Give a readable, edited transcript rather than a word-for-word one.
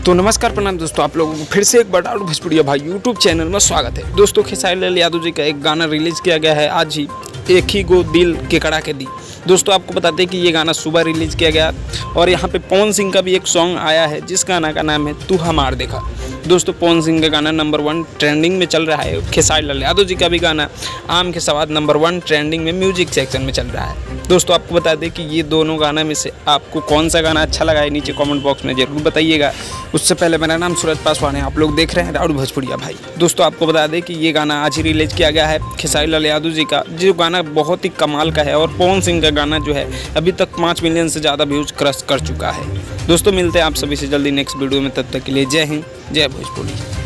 तो नमस्कार प्रणाम दोस्तों, आप लोगों को फिर से एक बार डाउट भोजपुरिया भाई यूट्यूब चैनल में स्वागत है। दोस्तों खेसारी लाल यादव जी का एक गाना रिलीज़ किया गया है आज ही, एक ही गो दिल के कड़ाके दी। दोस्तों आपको बताते हैं कि ये गाना सुबह रिलीज़ किया गया और यहाँ पे पवन सिंह का भी एक सॉन्ग आया है जिस गाना का नाम है तू हमार देखा। दोस्तों पवन सिंह का गाना नंबर 1 ट्रेंडिंग में चल रहा है। खेसारी लाल यादव जी का भी गाना आम के सवाद नंबर 1 ट्रेंडिंग में म्यूजिक सेक्शन में चल रहा है। दोस्तों आपको बता दें कि ये दोनों गाना में से आपको कौन सा गाना अच्छा लगा है नीचे कमेंट बॉक्स में जरूर बताइएगा। उससे पहले मेरा नाम सूरज पासवान है, आप लोग देख रहे हैं डाउट भोजपुरिया भाई। दोस्तों आपको बता दें कि ये गाना आज ही रिलीज किया गया है खेसारी लाल यादव जी का, जो गाना बहुत ही कमाल का है और पवन सिंह का गाना जो है अभी तक 5 मिलियन से ज़्यादा व्यूज क्रॉस कर चुका है। दोस्तों मिलते हैं आप सभी से जल्दी नेक्स्ट वीडियो में, तब तक के लिए जय हिंद जय भोजपुरी।